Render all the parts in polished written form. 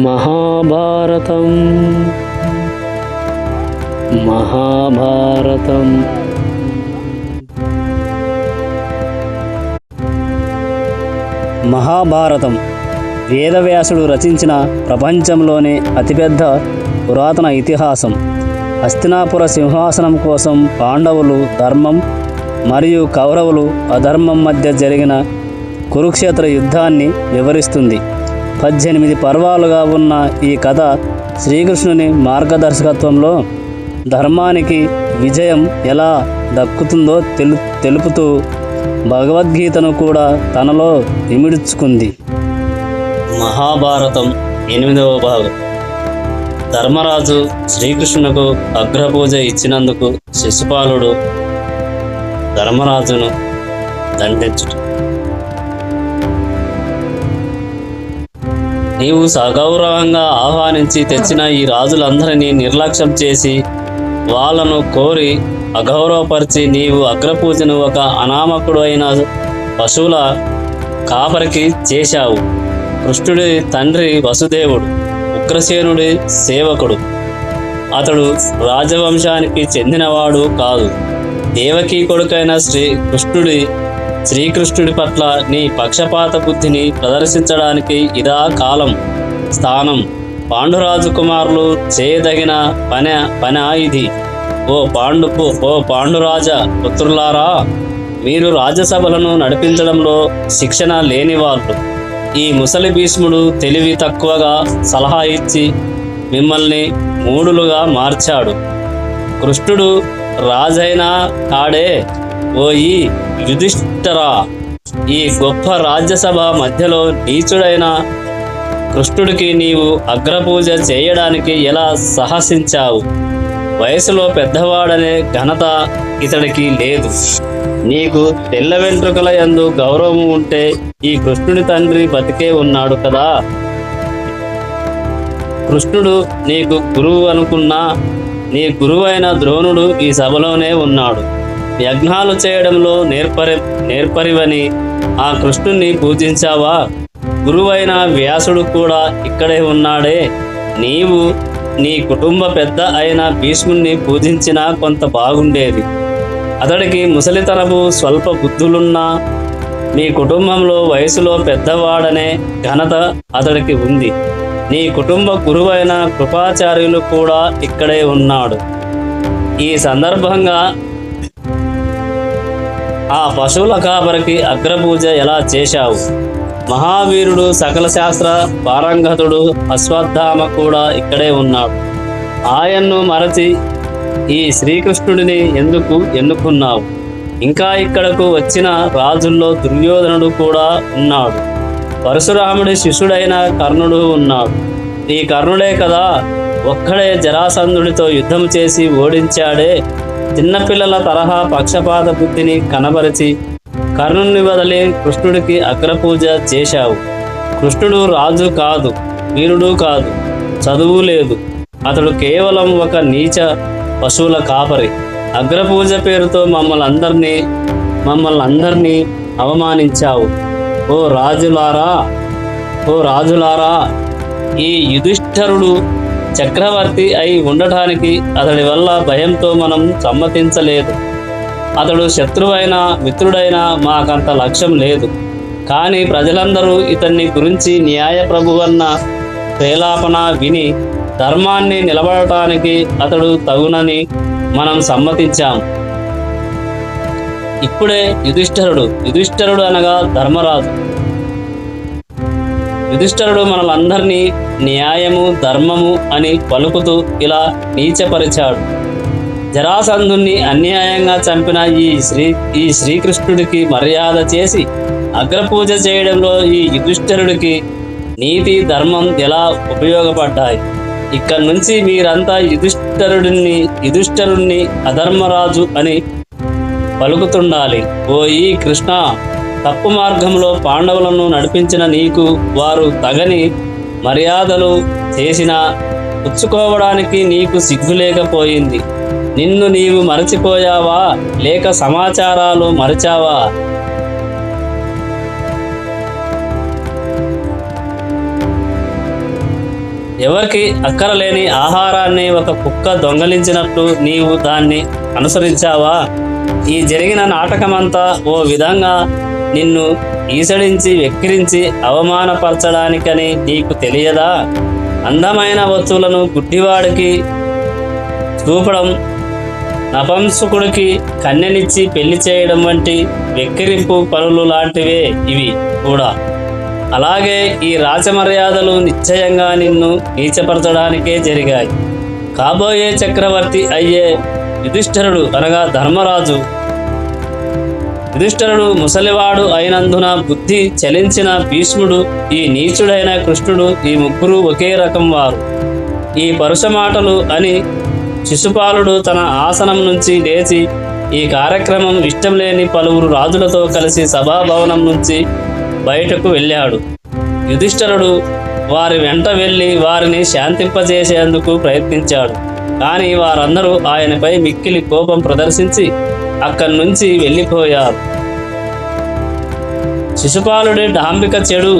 మహాభారతం మహాభారతం మహాభారతం వేదవ్యాసుడు రచించిన ప్రపంచంలోనే అతిపెద్ద పురాతన ఇతిహాసం. హస్తినాపుర సింహాసనం కోసం పాండవులు ధర్మం మరియు కౌరవులు అధర్మం మధ్య జరిగిన కురుక్షేత్ర యుద్ధాన్ని వివరిస్తుంది. 18 పర్వాలుగా ఉన్న ఈ కథ శ్రీకృష్ణుని మార్గదర్శకత్వంలో ధర్మానికి విజయం ఎలా దక్కుతుందో తెలుపుతూ భగవద్గీతను కూడా తనలో ఇమిడ్చుకుంది. మహాభారతం 8వ భాగం. ధర్మరాజు శ్రీకృష్ణునకు అగ్రపూజ ఇచ్చినందుకు శిశుపాలుడు ధర్మరాజును దండించుట. నీవు సగౌరవంగా ఆహ్వానించి తెచ్చిన ఈ రాజులందరినీ నిర్లక్ష్యం చేసి వాళ్ళను కోరి అగౌరవపరిచి నీవు అగ్రపూజను ఒక అనామకుడు అయిన పశువుల కాపరికి చేశావు. కృష్ణుడి తండ్రి వసుదేవుడు ఉగ్రసేనుడి సేవకుడు. అతడు రాజవంశానికి చెందినవాడు కాదు. దేవకీ కొడుకైన శ్రీకృష్ణుడి పట్ల నీ పక్షపాత బుద్ధిని ప్రదర్శించడానికి ఇదా కాలం, స్థానం. పాండురాజు కుమారులు చేయదగిన పని ఇది. ఓ పాండురాజ పుత్రులారా, మీరు రాజ్యసభలను నడిపించడంలో శిక్షణ లేని వాళ్ళు. ఈ ముసలి భీష్ముడు తెలివి తక్కువగా సలహా ఇచ్చి మిమ్మల్ని మూడులుగా మార్చాడు. కృష్ణుడు రాజైన కాడే. ఓ ఈ యుధిష్ఠిరా, ఈ గొప్ప రాజ్యసభ మధ్యలో నీచుడైన కృష్ణుడికి నీవు అగ్రపూజ చేయడానికి ఎలా సాహసించావు? వయసులో పెద్దవాడనే ఘనత ఇతడికి లేదు. నీకు తెల్ల వెంట్రుకల యందు గౌరవం ఉంటే ఈ కృష్ణుడి తండ్రి బతికే ఉన్నాడు కదా. కృష్ణుడు నీకు గురువు అనుకున్నా నీ గురువైన ద్రోణుడు ఈ సభలోనే ఉన్నాడు. యజ్ఞాలు చేయడంలో నేర్పరివని ఆ కృష్ణుణ్ణి పూజించావా? గురువైన వ్యాసుడు కూడా ఇక్కడే ఉన్నాడే. నీవు నీ కుటుంబ పెద్ద అయిన భీష్ముణ్ణి పూజించినా కొంత బాగుండేది. అతడికి ముసలితనపు స్వల్ప బుద్ధులున్నా నీ కుటుంబంలో వయసులో పెద్దవాడనే ఘనత అతడికి ఉంది. నీ కుటుంబ గురువైన కృపాచార్యులు కూడా ఇక్కడే ఉన్నాడు. ఈ సందర్భంగా ఆ పశువుల కాపరికి అగ్రపూజ ఎలా చేశావు? మహావీరుడు సకల శాస్త్ర పారంగతుడు అశ్వత్థామ కూడా ఇక్కడే ఉన్నాడు. ఆయన్ను మరచి ఈ శ్రీకృష్ణుడిని ఎందుకు ఎన్నుకున్నావు? ఇంకా ఇక్కడకు వచ్చిన రాజుల్లో దుర్యోధనుడు కూడా ఉన్నాడు. పరశురాముడి శిష్యుడైన కర్ణుడు ఉన్నాడు. ఈ కర్ణుడే కదా ఒక్కడే జరాసంధుడితో యుద్ధం చేసి ఓడించాడే. చిన్నపిల్లల తరహా పక్షపాత బుద్ధిని కనబరిచి కర్ణుని వదిలి కృష్ణుడికి అగ్రపూజ చేశావు. కృష్ణుడు రాజు కాదు, వీరుడు కాదు, చదువు లేదు. అతడు కేవలం ఒక నీచ పశువుల కాపరి. అగ్రపూజ పేరుతో మమ్మల్ని అందరినీ అవమానించావు. ఓ రాజులారా, ఈ యుధిష్ఠరుడు చక్రవర్తి అయి ఉండటానికి అతడి వల్ల భయంతో మనం సమ్మతించలేదు. అతడు శత్రువైనా మిత్రుడైనా మాకంత లక్ష్యం లేదు. కానీ ప్రజలందరూ ఇతన్ని గురించి న్యాయ ప్రభువన్న ప్రేలాపన విని ధర్మాన్ని నిలబడటానికి అతడు తగునని మనం సమ్మతించాం. ఇప్పుడే యుధిష్ఠరుడు అనగా ధర్మరాజు. యుధిష్ఠరుడు మనలందరినీ న్యాయము ధర్మము అని పలుకుతూ ఇలా నీచపరిచాడు. జరాసంధుణ్ణి అన్యాయంగా చంపిన ఈ శ్రీకృష్ణుడికి మర్యాద చేసి అగ్రపూజ చేయడంలో ఈ యుధిష్ఠరుడికి నీతి ధర్మం ఎలా ఉపయోగపడ్డాయి? ఇక్కడి నుంచి మీరంతా యుధిష్ఠరుణ్ణి అధర్మరాజు అని పలుకుతుండాలి. ఓ ఈ కృష్ణ, తప్పు మార్గంలో పాండవులను నడిపించిన నీకు వారు తగని మర్యాదలు చేసినా పుచ్చుకోవడానికి నీకు సిగ్గు లేకపోయింది. నిన్ను నీవు మరచిపోయావా లేక సమాచారాలు మరచావా? ఎవరికి అక్కరలేని ఆహారాన్ని ఒక కుక్క దొంగలించినట్లు నీవు దాన్ని అనుసరించావా? ఈ జరిగిన నాటకమంతా ఓ విధంగా నిన్ను ఈసడించి వెక్కిరించి అవమానపరచడానికని నీకు తెలియదా? అందమైన వస్తువులను గుడ్డివాడికి చూపడం, నపంసకుడికి కన్నెనిచ్చి పెళ్లి చేయడం వంటి వెక్కిరింపు పనులు లాంటివే ఇవి కూడా. అలాగే ఈ రాజమర్యాదలు నిశ్చయంగా నిన్ను నీచపరచడానికే జరిగాయి. కాబోయే చక్రవర్తి అయ్యే యుధిష్ఠిరుడు అనగా ధర్మరాజు, యుధిష్ఠిరుడు ముసలివాడు అయినందున బుద్ధి చలించిన భీష్ముడు, ఈ నీచుడైన కృష్ణుడు, ఈ ముగ్గురు ఒకే రకం వారు. ఈ పరుష మాటలు అని శిశుపాలుడు తన ఆసనం నుంచి లేచి ఈ కార్యక్రమం ఇష్టం లేని పలువురు రాజులతో కలిసి సభాభవనం నుంచి బయటకు వెళ్ళాడు. యుధిష్ఠిరుడు వారి వెంట వెళ్ళి వారిని శాంతింపజేసేందుకు ప్రయత్నించాడు. కానీ వారందరూ ఆయనపై మిక్కిలి కోపం ప్రదర్శించి అక్కడి నుంచి వెళ్ళిపోయారు. శిశుపాలుడి డాంబిక చెడు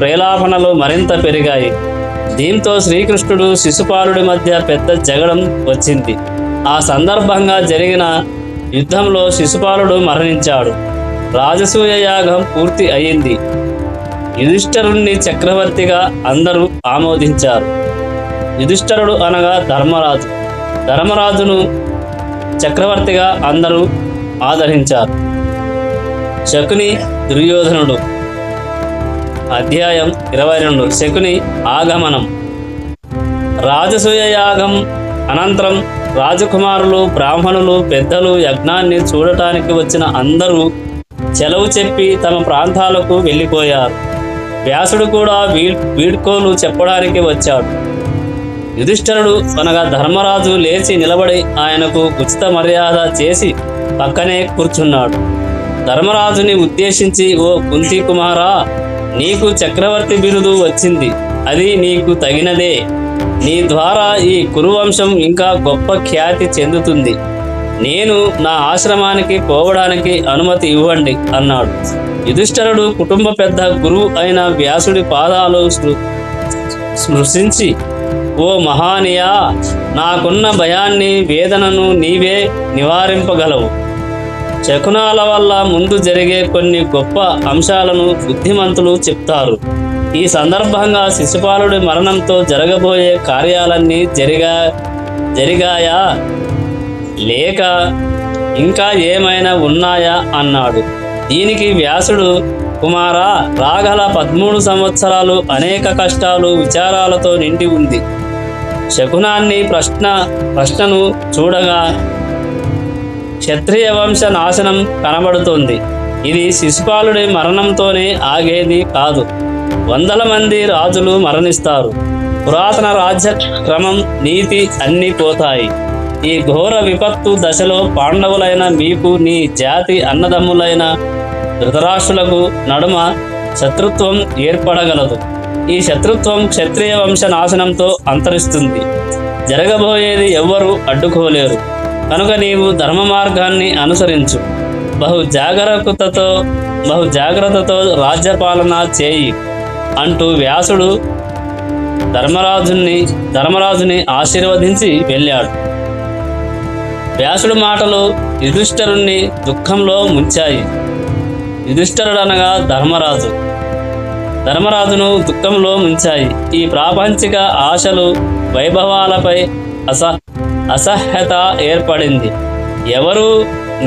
ప్రేలాపనలు మరింత పెరిగాయి. దీంతో శ్రీకృష్ణుడు శిశుపాలుడి మధ్య పెద్ద జగడం వచ్చింది. ఆ సందర్భంగా జరిగిన యుద్ధంలో శిశుపాలుడు మరణించాడు. రాజసూయ యాగం పూర్తి అయింది. యుధిష్ఠిరుణ్ణి చక్రవర్తిగా అందరూ ఆమోదించారు. యుధిష్ఠిరుడు అనగా ధర్మరాజు, ధర్మరాజును చక్రవర్తిగా అందరూ ఆదరించారు. శకుని దుర్యోధనుడు. అధ్యాయం 22. శకుని ఆగమనం. రాజసూయ యాగం అనంతరం రాజకుమారులు, బ్రాహ్మణులు, పెద్దలు యజ్ఞాన్ని చూడటానికి వచ్చిన అందరూ సెలవు చెప్పి తమ ప్రాంతాలకు వెళ్ళిపోయారు. వ్యాసుడు కూడా వీడ్కోలు చెప్పడానికి వచ్చాడు. యుధిష్ఠిరుడు అనగా ధర్మరాజు లేచి నిలబడి ఆయనకు ఉచిత మర్యాద చేసి పక్కనే కూర్చున్నాడు. ధర్మరాజుని ఉద్దేశించి, ఓ కుంతి కుమారా, నీకు చక్రవర్తి బిరుదు వచ్చింది. అది నీకు తగినదే. నీ ద్వారా ఈ కురువంశం ఇంకా గొప్ప ఖ్యాతి చెందుతుంది. నేను నా ఆశ్రమానికి పోవడానికి అనుమతి ఇవ్వండి అన్నాడు. యుధిష్ఠిరుడు కుటుంబ పెద్ద గురువు అయిన వ్యాసుడి పాదాలు స్పృశించి, ఓ మహానీయా, నాకున్న భయాన్ని, వేదనను నీవే నివారింపగలవు. శకునాల వల్ల ముందు జరిగే కొన్ని గొప్ప అంశాలను బుద్ధిమంతులు చెప్తారు. ఈ సందర్భంగా శిశుపాలుడి మరణంతో జరగబోయే కార్యాలన్నీ జరిగాయా లేక ఇంకా ఏమైనా ఉన్నాయా అన్నాడు. దీనికి వ్యాసుడు, కుమారా, రాగల 13 సంవత్సరాలు అనేక కష్టాలు, విచారాలతో నిండి ఉంది. శకునాన్ని ప్రశ్నను చూడగా క్షత్రియ వంశ నాశనం కనబడుతోంది. ఇది శిశుపాలుడి మరణంతోనే ఆగేది కాదు. 100 మంది రాజులు మరణిస్తారు. పురాతన రాజ్య క్రమం, నీతి అన్నీ పోతాయి. ఈ ఘోర విపత్తు దశలో పాండవులైన మీకు, నీ జాతి అన్నదమ్ములైన ధృతరాష్ట్రులకు నడుమ శత్రుత్వం ఏర్పడగలదు. ఈ శత్రుత్వం క్షత్రియ వంశ నాశనంతో అంతరిస్తుంది. జరగబోయేది ఎవ్వరూ అడ్డుకోలేరు. కనుక నీవు ధర్మ మార్గాన్ని అనుసరించు. బహు జాగ్రత్తతో రాజ్యపాలన చేయి అంటూ వ్యాసుడు ధర్మరాజుని ఆశీర్వదించి వెళ్ళాడు. వ్యాసుడి మాటలు యుధిష్ఠిరుణ్ణి దుఃఖంలో ముంచాయి. యుధిష్ఠిరుడు అనగా ధర్మరాజును దుఃఖంలో ముంచాయి. ఈ ప్రాపంచిక ఆశలు, వైభవాలపై అసహ్యత ఏర్పడింది. ఎవరూ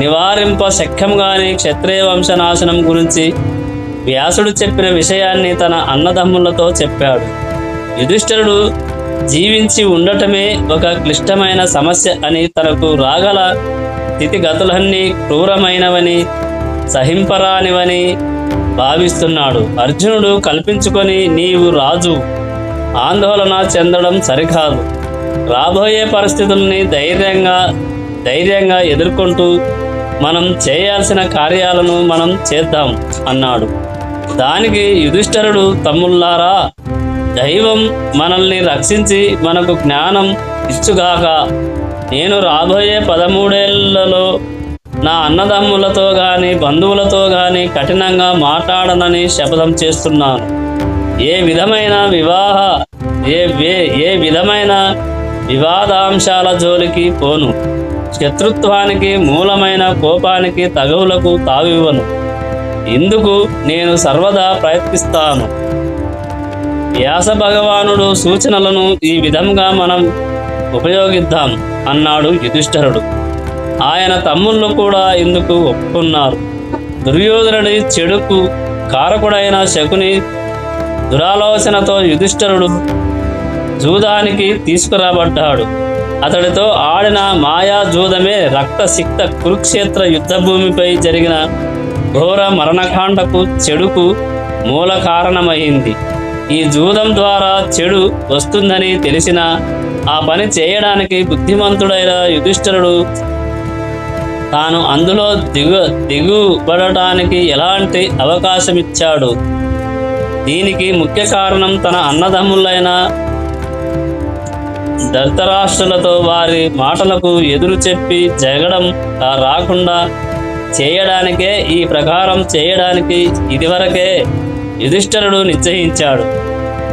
నివారింప శక్యంగాని క్షత్రియ వంశనాశనం గురించి వ్యాసుడు చెప్పిన విషయాన్ని తన అన్నదమ్ములతో చెప్పాడు. యుధిష్ఠిరుడు జీవించి ఉండటమే ఒక క్లిష్టమైన సమస్య అని, తనకు రాగల స్థితిగతులన్నీ క్రూరమైనవని, సహింపరానివని భావిస్తున్నాడు. అర్జునుడు కల్పించుకొని, నీవు రాజు, ఆందోళన చెందడం సరికాదు. రాబోయే పరిస్థితుల్ని ధైర్యంగా ఎదుర్కొంటూ మనం చేయాల్సిన కార్యాలను మనం చేద్దాం అన్నాడు. దానికి యుధిష్ఠిరుడు, తమ్ముళ్ళారా, దైవం మనల్ని రక్షించి మనకు జ్ఞానం ఇచ్చుగాక. నేను రాబోయే 13 ఏళ్లలో నా అన్నదమ్ములతో గాని బంధువులతో గాని కఠినంగా మాట్లాడనని శపథం చేస్తున్నాను. ఏ విధమైన ఏ విధమైన వివాదాంశాల జోలికి పోను. శత్రుత్వానికి మూలమైన కోపానికి తగవులకు తావివ్వను. ఇందుకు నేను సర్వదా ప్రయత్నిస్తాను. వ్యాస భగవానుడు సూచనలను ఈ విధంగా మనం ఉపయోగిద్దాం అన్నాడు యుధిష్ఠిరుడు. ఆయన తమ్ముళ్ళు కూడా ఇందుకు ఒప్పుకున్నారు. దుర్యోధనుడి చెడుకు కారకుడైన శకుని దురాలోచనతో యుధిష్ఠిరుడు జూదానికి తీసుకురాబడ్డాడు. అతడితో ఆడిన మాయా జూదమే రక్తసిక్త కురుక్షేత్ర యుద్ధభూమిపై జరిగిన ఘోర మరణకాండకు చెడుకు మూల కారణమైంది. ఈ జూదం ద్వారా చెడు వస్తుందని తెలిసిన ఆ పని చేయడానికి బుద్ధిమంతుడైన యుధిష్ఠిరుడు తాను అందులో దిగుబడటానికి ఎలాంటి అవకాశమిచ్చాడు. దీనికి ముఖ్య కారణం తన అన్నదమ్ములైన ధృతరాష్ట్రులతో వారి మాటలకు ఎదురు చెప్పి జగడం రాకుండా చేయడానికే, ఈ ప్రకారం చేయడానికి ఇదివరకే యుధిష్ఠిరుడు నిశ్చయించాడు.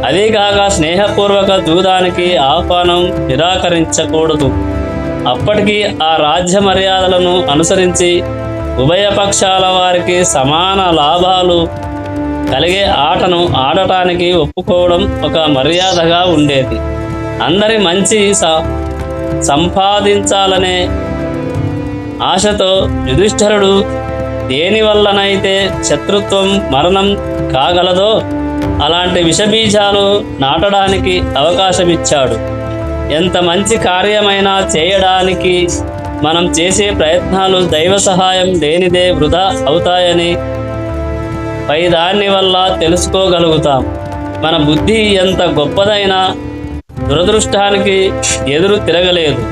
అదీకాక స్నేహపూర్వక జూదానికి ఆహ్వానం నిరాకరించకూడదు. అప్పటికి ఆ రాజ్య మర్యాదలను అనుసరించి ఉభయపక్షాల వారికి సమాన లాభాలు కలిగే ఆటను ఆడటానికి ఒప్పుకోవడం ఒక మర్యాదగా ఉండేది. అందరి మంచి సంపాదించాలనే ఆశతో యుధిష్ఠిరుడు దేనివల్లనైతే శత్రుత్వం మరణం కాగలదో అలాంటి విషబీజాలు నాటడానికి అవకాశమిచ్చాడు. ఎంత మంచి కార్యమైనా చేయడానికి మనం చేసే ప్రయత్నాలు దైవ సహాయం లేనిదే వృధా అవుతాయని పై దాని వల్ల తెలుసుకోగలుగుతాం. మన బుద్ధి ఎంత గొప్పదైనా దురదృష్టానికి ఎదురు తిరగలేదు.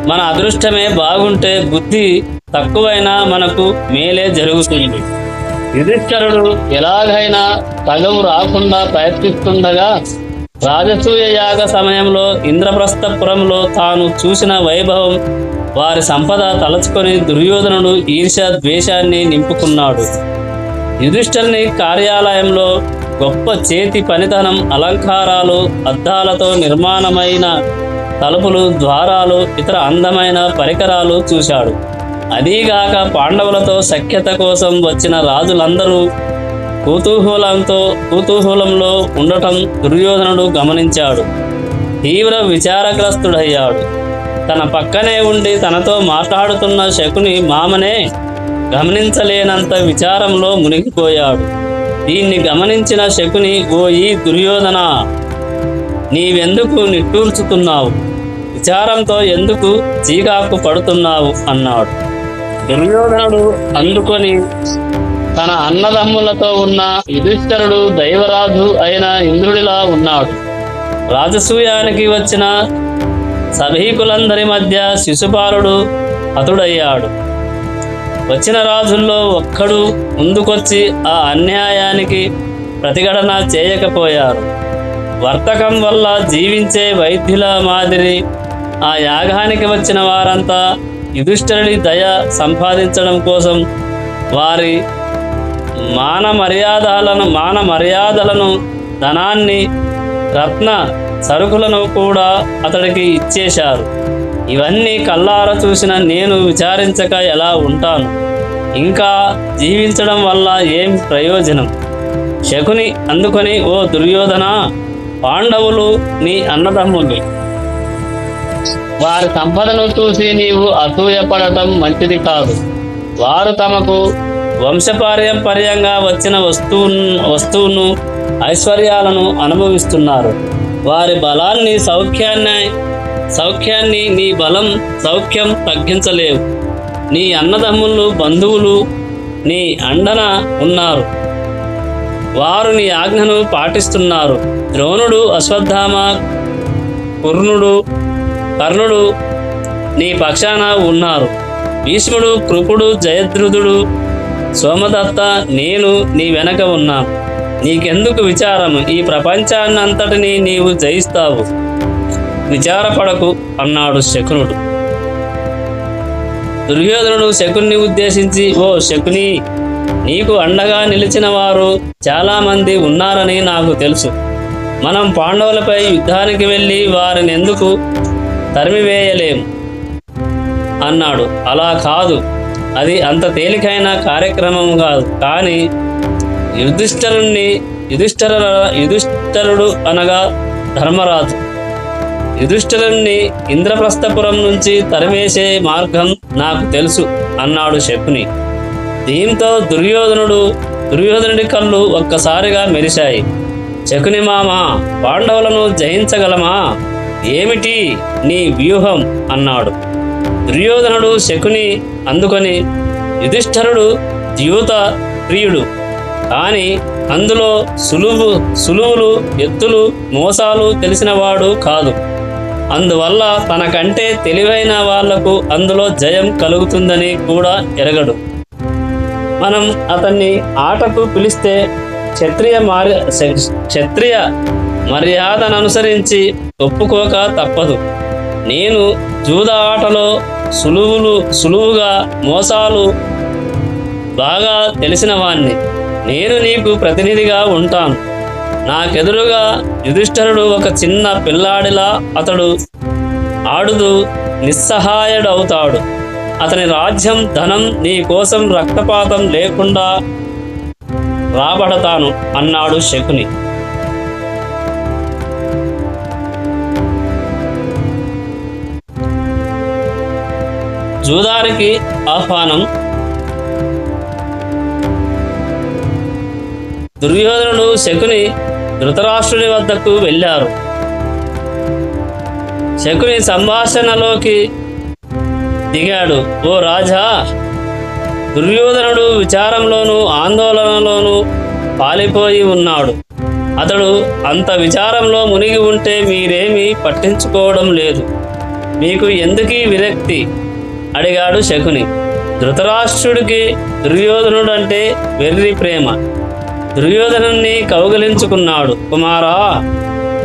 మన అదృష్టమే బాగుంటే బుద్ధి తక్కువైనా మనకు మేలే జరుగుతుంది. యుధిష్ఠిరుడు ఎలాగైనా తగవు రాకుండా ప్రయత్నిస్తుండగా రాజసూయ యాగ సమయంలో ఇంద్రప్రస్థపురంలో తాను చూసిన వైభవం, వారి సంపద తలచుకొని దుర్యోధనుడు ఈర్ష్య ద్వేషాన్ని నింపుకున్నాడు. యుధిష్ఠిరుని కార్యాలయంలో గొప్ప చేతి పనితనం, అలంకారాలు, అద్దాలతో నిర్మాణమైన తలుపులు, ద్వారాలు, ఇతర అందమైన పరికరాలు చూశాడు. అదీగాక పాండవులతో సఖ్యత కోసం వచ్చిన రాజులందరూ కుతూహలంలో ఉండటం దుర్యోధనుడు గమనించాడు. తీవ్ర విచారగ్రస్తుడయ్యాడు. తన పక్కనే ఉండి తనతో మాట్లాడుతున్న శకుని మామనే గమనించలేనంత విచారంలో మునిగిపోయాడు. దీన్ని గమనించిన శకుని, ఓ ఈ దుర్యోధన, నీవెందుకు నిట్టూర్చుతున్నావు? విచారంతో ఎందుకు చీకాకు పడుతున్నావు అన్నాడు. దుర్యోధనుడు అందుకొని తన అన్నదమ్ములతో ఉన్న యుధిష్ఠిరుడు దైవరాజు అయిన ఇంద్రుడిలా ఉన్నాడు. రాజసూయానికి వచ్చిన సభీకులందరి మధ్య శిశుపాలుడు హతుడయ్యాడు. వచ్చిన రాజుల్లో ఒక్కడు ముందుకొచ్చి ఆ అన్యాయానికి ప్రతిఘటన చేయకపోయారు. వర్తకం వల్ల జీవించే వైద్యుల మాదిరి ఆ యాగానికి వచ్చిన వారంతా యుధిష్ఠిరుడి దయ సంపాదించడం కోసం వారి మాన మర్యాదలను, ధనాన్ని, రత్న సరుకులను కూడా అతడికి ఇచ్చేశారు. ఇవన్నీ కళ్ళార చూసిన నేను విచారించక ఎలా ఉంటాను? ఇంకా జీవించడం వల్ల ఏం ప్రయోజనం? శకుని అందుకొని, ఓ దుర్యోధన, పాండవులు నీ అన్నదమ్ములు. వారి సంపదను చూసి నీవు అసూయపడటం మంచిది కాదు. వారు తమకు వంశపారంపర్యంగా వచ్చిన వస్తువును ఐశ్వర్యాలను అనుభవిస్తున్నారు. వారి బలాన్ని, సౌఖ్యాన్ని నీ బలం, సౌఖ్యం తగ్గించలేవు. నీ అన్నదమ్ములు, బంధువులు నీ అండన ఉన్నారు. వారు నీ ఆజ్ఞను పాటిస్తున్నారు. ద్రోణుడు, అశ్వత్థామ, కర్ణుడు నీ పక్షాన ఉన్నారు. భీష్ముడు, కృపుడు, జయద్రుధుడు, సోమదత్త, నేను నీ వెనక ఉన్నాను. నీకెందుకు విచారము? ఈ ప్రపంచాన్నంతటినీ నీవు జయిస్తావు. విచారపడకు అన్నాడు శకునుడు. దుర్యోధనుడు శకుని ఉద్దేశించి, ఓ శకుని, నీకు అండగా నిలిచిన వారు చాలామంది ఉన్నారని నాకు తెలుసు. మనం పాండవులపై యుద్ధానికి వెళ్ళి వారిని ఎందుకు తరిమివేయలేము అన్నాడు. అలా కాదు, అది అంత తేలికైన కార్యక్రమం కాదు. కానీ యుధిష్ఠరుడు అనగా ధర్మరాజు, యుధిష్ఠిరుణ్ణి ఇంద్రప్రస్థపురం నుంచి తరిమేసే మార్గం నాకు తెలుసు అన్నాడు శకుని. దీంతో దుర్యోధనుడి కళ్ళు ఒక్కసారిగా మెరిశాయి. శకుని మామ, పాండవులను జయించగలమా? ఏమిటి నీ వ్యూహం అన్నాడు. దుర్యోధనుడు శకుని అందుకొని, యుధిష్ఠరుడు ద్యూత ప్రియుడు, కానీ అందులో సులువులు ఎత్తులు మోసాలు తెలిసినవాడు కాదు. అందువల్ల తనకంటే తెలివైన వాళ్లకు అందులో జయం కలుగుతుందని కూడా ఎరగడు. మనం అతన్ని ఆటకు పిలిస్తే క్షత్రియ మర్యాదను అనుసరించి ఒప్పుకోక తప్పదు. నేను జూద ఆటలో సులువుగా మోసాలు బాగా తెలిసిన వాణ్ణి. నేను నీకు ప్రతినిధిగా ఉంటాను. నాకెదురుగా యుధిష్ఠరుడు ఒక చిన్న పిల్లాడిలా అతడు ఆడుతూ నిస్సహాయుడవుతాడు. అతని రాజ్యం ధనం నీ కోసం రక్తపాతం లేకుండా రాబడతాను అన్నాడు శకుని. జూదానికి ఆహ్వానం. దుర్యోధనుడు శకుని ధృతరాష్ట్రుని వద్దకు వెళ్ళారు. శకుని సంభాషణలోకి దిగాడు. ఓ రాజా, దుర్యోధనుడు విచారంలోనూ ఆందోళనలోనూ పాలిపోయి ఉన్నాడు. అతడు అంత విచారంలో మునిగి ఉంటే మీరేమీ పట్టించుకోవడం లేదు. మీకు ఎందుకీ విరక్తి అడిగాడు శకుని. ధృతరాష్ట్రుడికి దుర్యోధనుడు అంటే వెర్రి ప్రేమ. దుర్యోధనుణ్ణి కౌగిలించుకున్నాడు. కుమారా,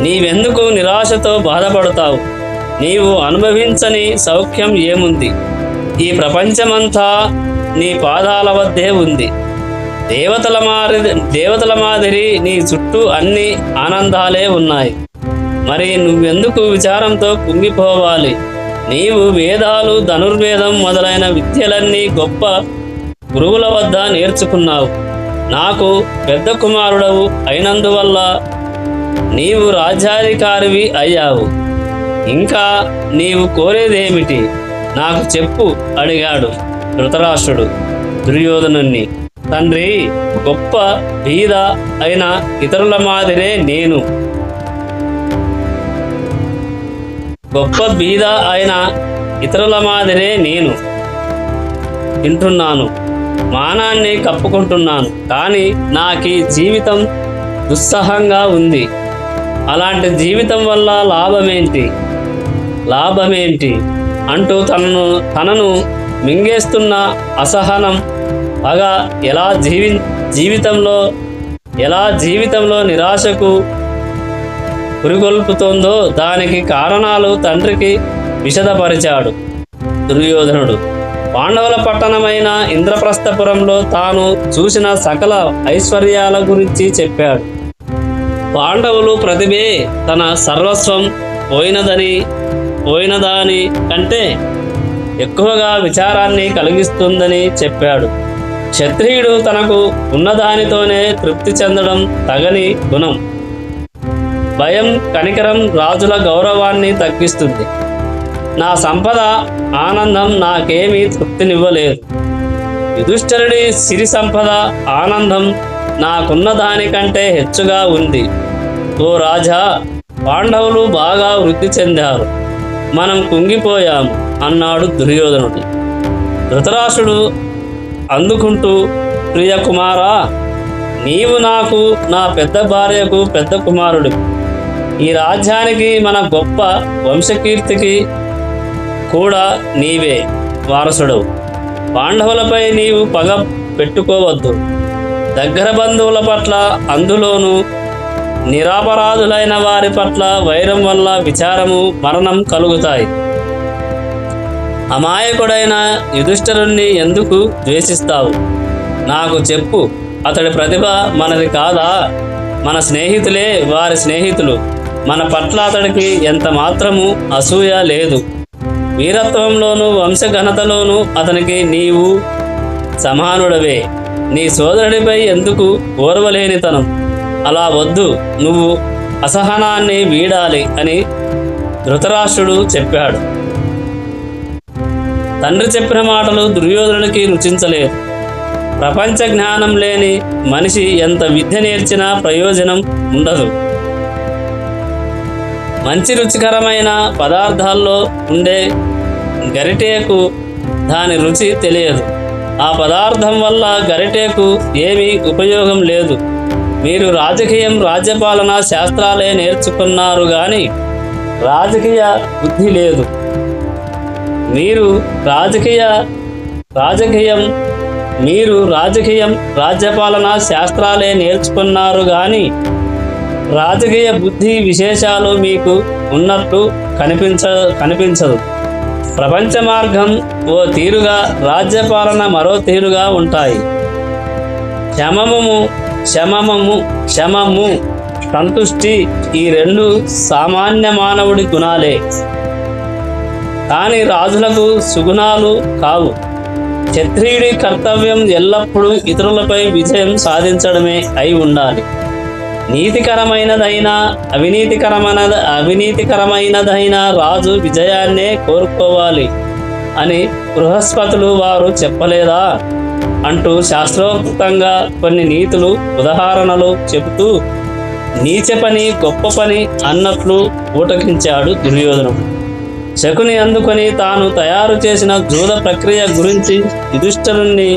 నీవెందుకు నిరాశతో బాధపడతావు? నీవు అనుభవించని సౌఖ్యం ఏముంది? ఈ ప్రపంచమంతా నీ పాదాల వద్దే ఉంది. దేవతల మాదిరి నీ చుట్టూ అన్ని ఆనందాలే ఉన్నాయి. మరి నువ్వెందుకు విచారంతో కుంగిపోవాలి? నీవు వేదాలు, ధనుర్వేదం మొదలైన విద్యలన్నీ గొప్ప గురువుల వద్ద నేర్చుకున్నావు. నాకు పెద్ద కుమారుడవు అయినందువల్ల నీవు రాజ్యాధికారివి అయ్యావు. ఇంకా నీవు కోరేదేమిటి? నాకు చెప్పు అడిగాడు ధృతరాష్ట్రుడు దుర్యోధనుణ్ణి. తండ్రి, గొప్ప బీద అయిన ఇతరుల మాదిరే నేను వింటున్నాను. మానాన్ని కప్పుకుంటున్నాను. కానీ నాకీ జీవితం దుస్సహంగా ఉంది. అలాంటి జీవితం వల్ల లాభమేంటి అంటూ తనను మింగేస్తున్న అసహనం పగ ఎలా జీవితంలో నిరాశకు పురిగొల్పుతోందో దానికి కారణాలు తండ్రికి విశదపరిచాడు దుర్యోధనుడు. పాండవుల పట్టణమైన ఇంద్రప్రస్థపురంలో తాను చూసిన సకల ఐశ్వర్యాల గురించి చెప్పాడు. పాండవులు ప్రతిభే తన సర్వస్వం పోయినదాని కంటే ఎక్కువగా విచారాన్ని కలిగిస్తుందని చెప్పాడు. క్షత్రియుడు తనకు ఉన్నదానితోనే తృప్తి చెందడం తగని గుణం. భయం, కనికరం రాజుల గౌరవాన్ని తగ్గిస్తుంది. నా సంపద, ఆనందం నాకేమీ తృప్తినివ్వలేదు. యుధిష్ఠిరుడి సిరి సంపద, ఆనందం నాకున్న దానికంటే హెచ్చుగా ఉంది. ఓ రాజా, పాండవులు బాగా వృద్ధి చెందారు, మనం కుంగిపోయాము అన్నాడు దుర్యోధనుడు. ధృతరాష్ట్రుడు అందుకుంటూ, ప్రియ కుమారా, నీవు నాకు, నా పెద్ద భార్యకు పెద్ద కుమారుడు. ఈ రాజ్యానికి, మన గొప్ప వంశకీర్తికి కూడా నీవే వారసుడవు. పాండవులపై నీవు పగ పెట్టుకోవద్దు. దగ్గర బంధువుల పట్ల, అందులోనూ నిరపరాధులైన వారి పట్ల వైరం వల్ల విచారము, మరణం కలుగుతాయి. అమాయకుడైన యుధిష్ఠిరుణ్ణి ఎందుకు ద్వేషిస్తావు? నాకు చెప్పు, అతడి ప్రతిభ మనది కాదా? మన స్నేహితులే వారి స్నేహితులు. మన పట్ల అతడికి ఎంత మాత్రము అసూయ లేదు. వీరత్వంలోనూ వంశఘనతలోనూ అతనికి నీవు సమానుడవే. నీ సోదరుడిపై ఎందుకు ఓర్వలేనితనం? అలా వద్దు, నువ్వు అసహనాన్ని వీడాలి అని ధృతరాష్ట్రుడు చెప్పాడు. తండ్రి చెప్పిన మాటలు దుర్యోధనుడికి రుచించలేదు. ప్రపంచ జ్ఞానం లేని మనిషి ఎంత విద్య నేర్చినా ప్రయోజనం ఉండదు. మంచి రుచికరమైన పదార్థాల్లో ఉండే గరిటెకు దాని రుచి తెలియదు. ఆ పదార్థం వల్ల గరిటెకు ఏమీ ఉపయోగం లేదు. మీరు రాజకీయం, రాజ్యపాలన శాస్త్రాలే నేర్చుకున్నారు కానీ రాజకీయ బుద్ధి లేదు. మీరు రాజకీయం రాజ్యపాలన శాస్త్రాలే నేర్చుకున్నారు కానీ రాజకీయ బుద్ధి విశేషాలు మీకు ఉన్నట్లు కనిపించదు. ప్రపంచ మార్గం ఓ తీరుగా, రాజ్యపాలన మరో తీరుగా ఉంటాయి. శమము, సంతుష్టి ఈ రెండు సామాన్య మానవుడి గుణాలే, కానీ రాజులకు సుగుణాలు కావు. క్షత్రియుడి కర్తవ్యం ఎల్లప్పుడూ ఇతరులపై విజయం సాధించడమే అయి ఉండాలి. నీతికరమైనదైనా అవినీతికరమైనదైనా రాజు విజయాన్నే కోరుకోవాలి అని బృహస్పతులు వారు చెప్పలేదా అంటూ శాస్త్రోక్తంగా కొన్ని నీతులు, ఉదాహరణలు చెబుతూ నీచ పని గొప్ప పని అన్నట్లు ఊటకించాడు దుర్యోధనుడు. శకుని అందుకొని తాను తయారు చేసిన జూద ప్రక్రియ గురించి యుధిష్ఠిరుణ్ణి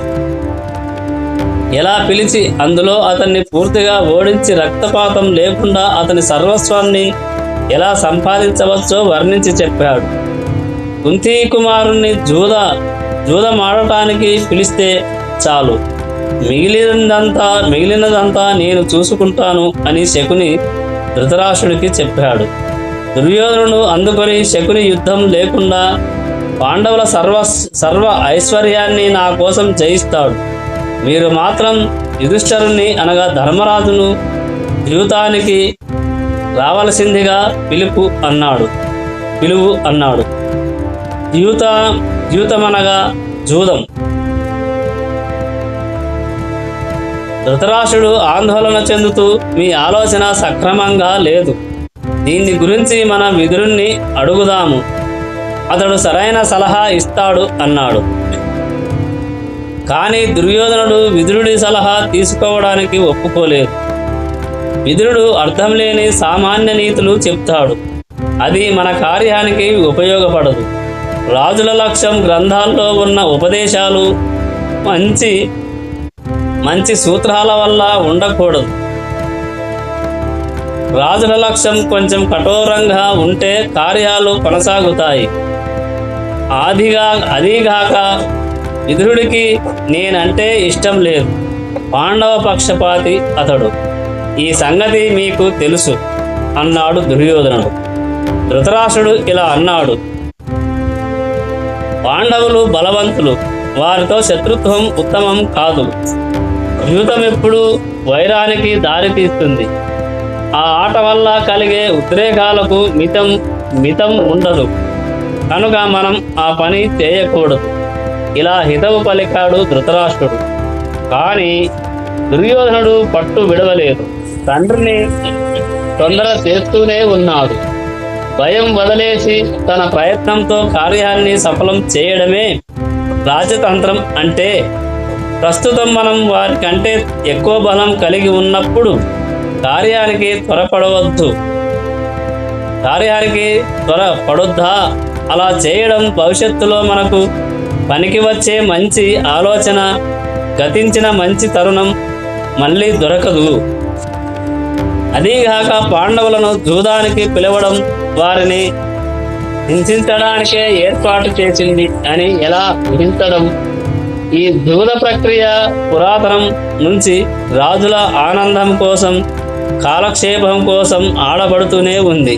ఎలా పిలిచి అందులో అతన్ని పూర్తిగా ఓడించి రక్తపాతం లేకుండా అతని సర్వస్వాన్ని ఎలా సంపాదించవచ్చో వర్ణించి చెప్పాడు. కుంతీ కుమారుణ్ణి జూదమాడటానికి పిలిస్తే చాలు, మిగిలినదంతా నేను చూసుకుంటాను అని శకుని ధృతరాష్ట్రుడికి చెప్పాడు. దుర్యోధనుడు అందుకొని శకుని యుద్ధం లేకుండా పాండవుల సర్వ ఐశ్వర్యాన్ని నా కోసం జయిస్తాడు. మీరు మాత్రం యుధిష్ఠిరుణ్ణి అనగా ధర్మరాజును ద్యూతానికి రావలసిందిగా పిలువు అన్నాడు. ద్యూతమనగా జూదం. ధృతరాష్ట్రుడు ఆందోళన చెందుతూ, మీ ఆలోచన సక్రమంగా లేదు. దీన్ని గురించి మనం విదురుణ్ణి అడుగుదాము, అతడు సరైన సలహా ఇస్తాడు అన్నాడు. కానీ దుర్యోధనుడు విదురుడి సలహా తీసుకోవడానికి ఒప్పుకోలేదు. విదురుడు అర్థం లేని సామాన్య నీతులు చెప్తాడు. అది మన కార్యానికి ఉపయోగపడదు. రాజుల లక్ష్యం గ్రంథాల్లో ఉన్న ఉపదేశాలు మంచి సూత్రాల వల్ల ఉండకూడదు. రాజుల లక్ష్యం కొంచెం కఠోరంగా ఉంటే కార్యాలు కొనసాగుతాయి. అదీగాక విదురుడికి నేనంటే ఇష్టం లేదు. పాండవ పక్షపాతి అతడు. ఈ సంగతి మీకు తెలుసు అన్నాడు దుర్యోధనుడు. ధృతరాష్ట్రుడు ఇలా అన్నాడు. పాండవులు బలవంతులు, వారితో శత్రుత్వం ఉత్తమం కాదు. యూతం ఎప్పుడు వైరానికి దారితీస్తుంది. ఆ ఆట వల్ల కలిగే ఉద్రేకాలకు మితం ఉండదు. కనుక మనం ఆ పని చేయకూడదు. ఇలా హితవు పలికాడు ధృతరాష్ట్రుడు. కానీ దుర్యోధనుడు పట్టు విడవలేదు. తండ్రిని తొందర చేస్తూనే ఉన్నాడు. భయం వదిలేసి తన ప్రయత్నంతో కార్యాన్ని సఫలం చేయడమే రాజతంత్రం అంటే. ప్రస్తుతం మనం వారికంటే ఎక్కువ బలం కలిగి ఉన్నప్పుడు కార్యానికి త్వరపడొద్దా? అలా చేయడం భవిష్యత్తులో మనకు పనికి వచ్చే మంచి ఆలోచన. గతించిన మంచి తరుణం మళ్ళీ దొరకదు. అదీగాక పాండవులను జూదానికి పిలవడం వారిని హింసించడానికే ఏర్పాటు చేసింది అని ఎలా ఊహించడం? ఈ జూద ప్రక్రియ పురాతనం నుంచి రాజుల ఆనందం కోసం, కాలక్షేపం కోసం ఆడబడుతూనే ఉంది.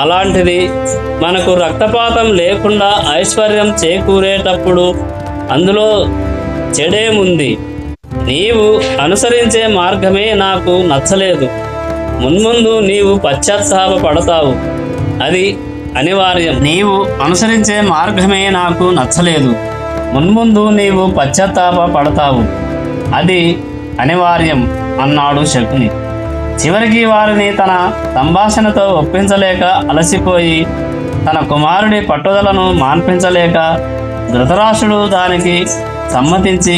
అలాంటిది మనకు రక్తపాతం లేకుండా ఐశ్వర్యం చేకూరేటప్పుడు అందులో చెడేముంది? నీవు అనుసరించే మార్గమే నాకు నచ్చలేదు. మున్ముందు నీవు పశ్చాత్తాప పడతావు, అది అనివార్యం. నీవు అనుసరించే మార్గమే నాకు నచ్చలేదు. మున్ముందు నీవు పశ్చాత్తాప పడతావు, అది అనివార్యం అన్నాడు శకుని. చివరికి వారిని తన సంభాషణతో ఒప్పించలేక అలసిపోయి తన కుమారుడి పట్టుదలను మాన్పించలేక ధృతరాష్ట్రుడు దానికి సమ్మతించి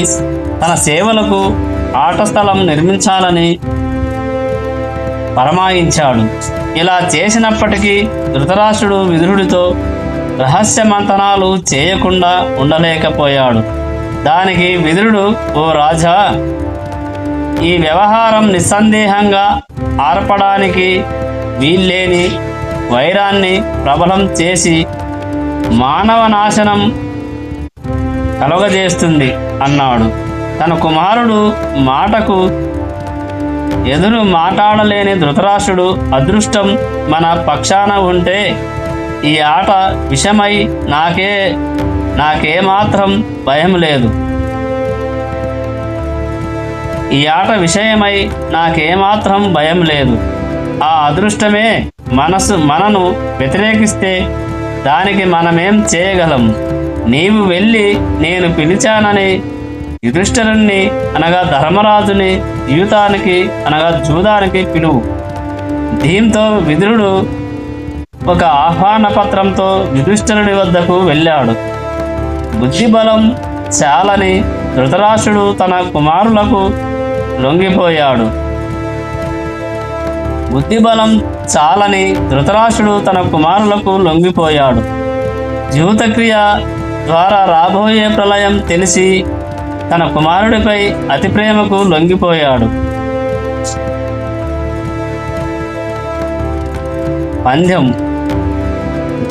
తన సేవలకు ఆట స్థలం నిర్మించాలని పరమాయించాడు. ఇలా చేసినప్పటికీ ధృతరాష్ట్రుడు విదురుడితో రహస్య మంతనాలు చేయకుండా ఉండలేకపోయాడు. దానికి విదురుడు, ఓ రాజా, ఈ వ్యవహారం నిస్సందేహంగా ఆర్పడానికి వీల్లేని వైరాన్ని ప్రబలం చేసి మానవ నాశనం కలుగజేస్తుంది అన్నాడు. తన కుమారుడు మాటకు ఎదురు మాట్లాడలేని ధృతరాష్ట్రుడు, అదృష్టం మన పక్షాన ఉంటే ఈ ఆట విషమై నాకేమాత్రం భయం లేదు. ఈ ఆట విషయమై నాకేమాత్రం భయం లేదు. ఆ అదృష్టమే మనను వ్యతిరేకిస్తే దానికి మనమేం చేయగలం? నీవు వెళ్ళి నేను పిలిచానని యుధిష్ఠిరుణ్ణి అనగా ధర్మరాజుని జూదానికి పిలువు. దీంతో విదురుడు ఒక ఆహ్వాన పత్రంతో యుధిష్ఠిరుడి వద్దకు వెళ్ళాడు. బుద్ధిబలం చాలని ధృతరాష్ట్రుడు తన కుమారులకు లొంగిపోయాడు. జీవితక్రియ ద్వారా రాబోయే ప్రళయం తెలిసి తన కుమారుడిపై అతి ప్రేమకు లొంగిపోయాడు.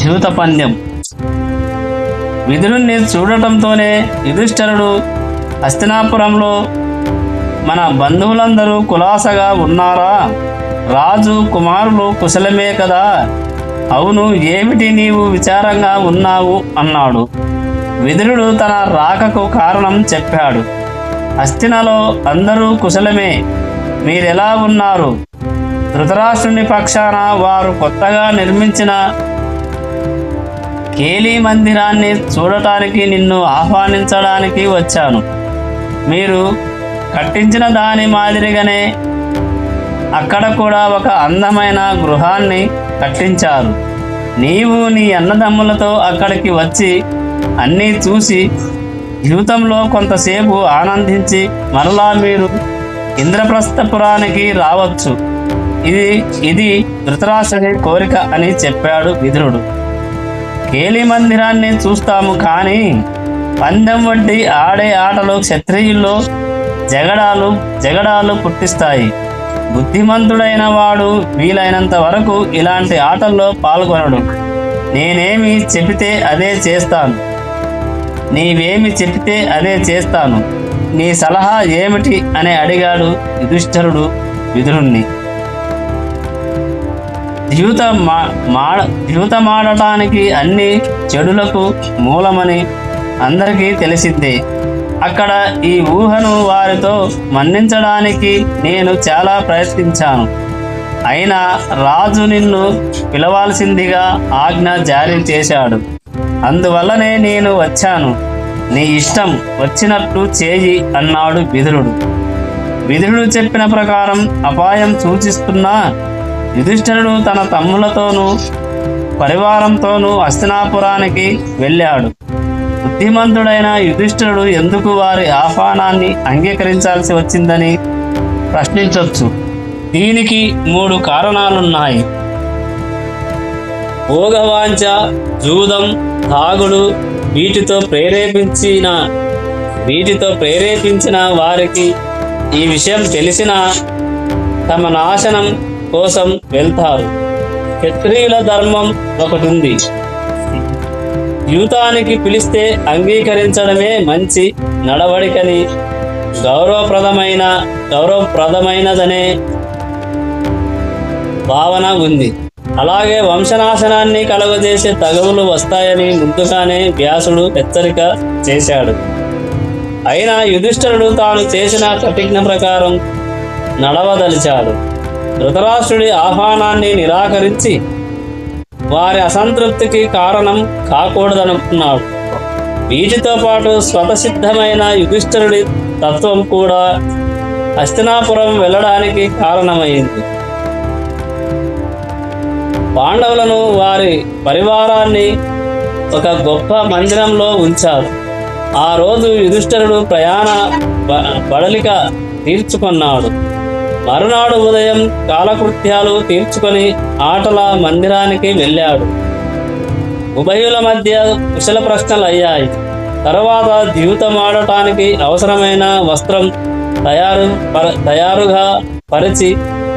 జీవిత పందెం. విదురుణ్ణి చూడటంతోనే యుధిష్ఠిరుడు, హస్తినాపురంలో మన బంధువులందరూ కులాసగా ఉన్నారా? రాజు కుమారులు కుశలమే కదా? అవును, ఏమిటి నీవు విచారంగా ఉన్నావు అన్నాడు. విదురుడు తన రాకకు కారణం చెప్పాడు. హస్తినలో అందరూ కుశలమే, మీరెలా ఉన్నారు? ధృతరాష్ట్రుని పక్షాన వారు కొత్తగా నిర్మించిన కేలి మందిరాన్ని చూడటానికి నిన్ను ఆహ్వానించడానికి వచ్చాను. మీరు కట్టించిన దాని మాదిరిగానే అక్కడ కూడా ఒక అందమైన గృహాన్ని కట్టించారు. నీవు నీ అన్నదమ్ములతో అక్కడికి వచ్చి అన్నీ చూసి జీవితంలో కొంతసేపు ఆనందించి మరలా మీరు ఇంద్రప్రస్థపురానికి రావచ్చు. ఇది ధృతరాష్ట్రుని కోరిక అని చెప్పాడు విదురుడు. కేలి మందిరాన్ని చూస్తాము, కానీ పందెం వంటి ఆడే ఆటలు క్షత్రియుల్లో జగడాలు పుట్టిస్తాయి. బుద్ధిమంతుడైన వాడు వీలైనంత వరకు ఇలాంటి ఆటల్లో పాల్గొనడు. నేనేమి చెబితే అదే చేస్తాను, నీవేమి చెబితే అదే చేస్తాను. నీ సలహా ఏమిటి అని అడిగాడు యుధిష్ఠిరుడు విదురుణ్ణి. జీవితమాడటానికి అన్ని చెడులకు మూలమని అందరికీ తెలిసిందే. అక్కడ ఈ ఊహను వారితో మన్నించడానికి నేను చాలా ప్రయత్నించాను. అయినా రాజు నిన్ను పిలవాల్సిందిగా ఆజ్ఞ జారీ చేశాడు. అందువల్లనే నేను వచ్చాను. నీ ఇష్టం వచ్చినట్లు చేయి అన్నాడు విదురుడు. విదురుడు చెప్పిన ప్రకారం అపాయం సూచిస్తున్న యుధిష్ఠిరుడు తన తమ్ములతోనూ పరివారంతోనూ హస్తినాపురానికి వెళ్ళాడు. బుద్ధిమంతుడైన యుధిష్ఠిరుడు ఎందుకు వారి ఆహ్వానాన్ని అంగీకరించాల్సి వచ్చిందని ప్రశ్నించవచ్చు. దీనికి 3 కారణాలున్నాయి. భోగవాంఛ, జూదం, తాగుడు వీటితో ప్రేరేపించిన వారికి ఈ విషయం తెలిసినా తమ నాశనం కోసం వెళ్తారు. క్షత్రియుల ధర్మం ఒకటుంది. యూతానికి పిలిస్తే అంగీకరించడమే మంచి నడవడికని గౌరవప్రదమైనదనే భావన ఉంది. అలాగే వంశనాశనాన్ని కలుగజేసే తగవులు వస్తాయని ముందుగానే వ్యాసుడు హెచ్చరిక చేశాడు. అయినా యుధిష్ఠిరుడు తాను చేసిన ప్రతిజ్ఞ ప్రకారం నడవదలిచాడు. ధృతరాష్ట్రుడి ఆహ్వానాన్ని నిరాకరించి వారి అసంతృప్తికి కారణం కాకూడదనుకున్నాడు. వీటితో పాటు స్వతసిద్ధమైన యుధిష్ఠిరుడి తత్వం కూడా హస్తినాపురం వెళ్ళడానికి కారణమైంది. పాండవులను వారి పరివారాన్ని ఒక గొప్ప మందిరంలో ఉంచారు. ఆ రోజు యుధిష్ఠిరుడు ప్రయాణ బడలిక తీర్చుకున్నాడు. మరునాడు ఉదయం కాలకృత్యాలు తీర్చుకొని ఆటల మందిరానికి వెళ్ళాడు. ఉభయుల మధ్య కుశల ప్రశ్నలు అయ్యాయి. తరువాత ద్యూతమాడటానికి అవసరమైన వస్త్రం తయారుగా పరిచి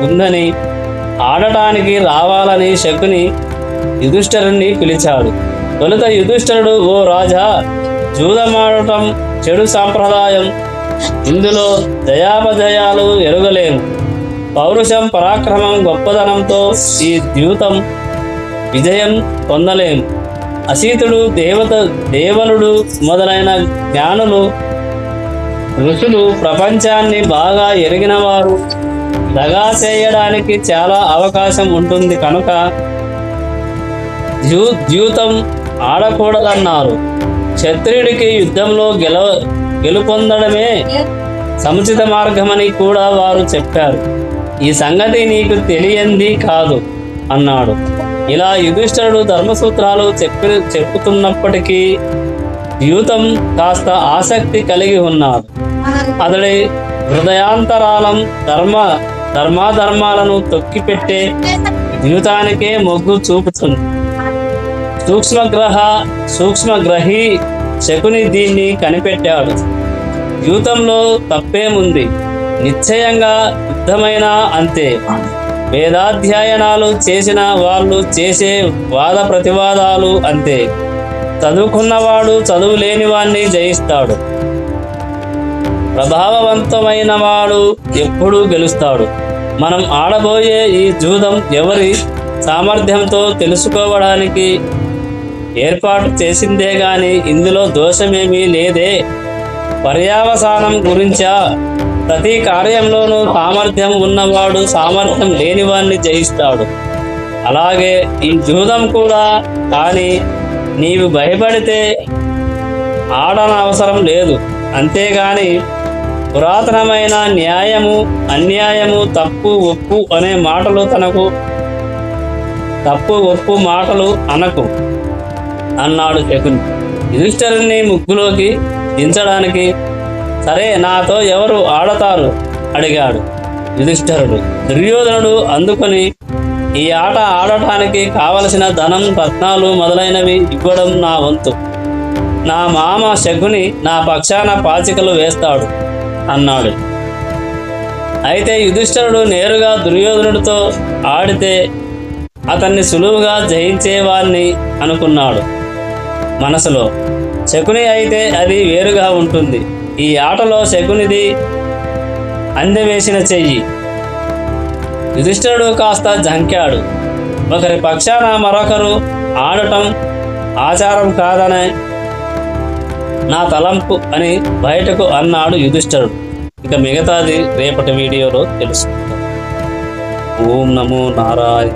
ఉందని, ఆడటానికి రావాలని శకుని యుధిష్ఠిరుణ్ణి పిలిచాడు. తొలుత యుధిష్ఠిరుడు, ఓ రాజా, జూదమాడటం చెడు సాంప్రదాయం. ఇందులో జయాపజయాలు ఎరుగలేము. పౌరుషం, పరాక్రమం, గొప్పదనంతో ఈ ద్యూతం విజయం పొందలేము. అసీతుడు, దేవనుడు మొదలైన జ్ఞానులు, ఋషులు, ప్రపంచాన్ని బాగా ఎరిగిన వారు దగా చేయడానికి చాలా అవకాశం ఉంటుంది కనుక ద్యూతం ఆడకూడదన్నారు. క్షత్రియుడికి యుద్ధంలో గెలుపొందడమే సముచిత మార్గమని కూడా వారు చెప్పారు. ఈ సంగతి నీకు తెలియంది కాదు అన్నాడు. ఇలా యుధిష్ఠిరుడు ధర్మసూత్రాలు చెప్పుతున్నప్పటికీ ద్యూతం కాస్త ఆసక్తి కలిగి ఉన్నాడు. అతడి హృదయాంతరాలం ధర్మాధర్మాలను తొక్కిపెట్టే ద్యూతానికే మొగ్గు చూపుతుంది. సూక్ష్మగ్రహి శకుని దీన్ని కనిపెట్టాడు. ద్యూతంలో తప్పేముంది, నిశ్చయంగా యుద్ధమైన అంతే. వేదాధ్యయనాలు చేసిన వాళ్ళు చేసే వాద ప్రతివాదాలు అంతే. చదువుకున్నవాడు చదువు లేని వాణ్ణి జయిస్తాడు. ప్రభావవంతమైన వాడు ఎప్పుడూ గెలుస్తాడు. మనం ఆడబోయే ఈ జూదం ఎవరి సామర్థ్యంతో తెలుసుకోవడానికి ఏర్పాటు చేసిందే గాని ఇందులో దోషమేమీ లేదే. పర్యావసానం గురించా? ప్రతి కార్యంలోనూ సామర్థ్యం ఉన్నవాడు సామర్థ్యం లేనివాణ్ణి జయిస్తాడు. అలాగే ఈ జూదం కూడా. కానీ నీవు భయపడితే ఆడనవసరం లేదు. అంతేగాని పురాతనమైన న్యాయము, అన్యాయము, తప్పు ఒప్పు అనే మాటలు అనకు అన్నాడు శకుని. యుధిష్ఠిరుణ్ణి ముగ్గులోకి దించడానికి, సరే, నాతో ఎవరు ఆడతారు అడిగాడు యుధిష్ఠిరుడు. దుర్యోధనుడు అందుకొని, ఈ ఆట ఆడటానికి కావలసిన ధనం, రత్నాలు మొదలైనవి ఇవ్వడం నా వంతు. నా మామ శకుని నా పక్షాన పాచికలు వేస్తాడు అన్నాడు. అయితే యుధిష్ఠిరుడు నేరుగా దుర్యోధనుడితో ఆడితే అతన్ని సులువుగా జయించేవాణ్ణి అనుకున్నాడు మనసులో. శకుని అయితే అది వేరుగా ఉంటుంది. ఈ ఆటలో శకునిది అందెవేసిన చెయ్యి. యుధిష్ఠిరుడు కాస్త జంకాడు. ఒకరి పక్షాన మరొకరు ఆడటం ఆచారం కాదనే నా తలంపు అని బయటకు అన్నాడు యుధిష్ఠిరుడు. ఇక మిగతాది రేపటి వీడియోలో తెలుసుకుందాం. ఓం నమో నారాయణ.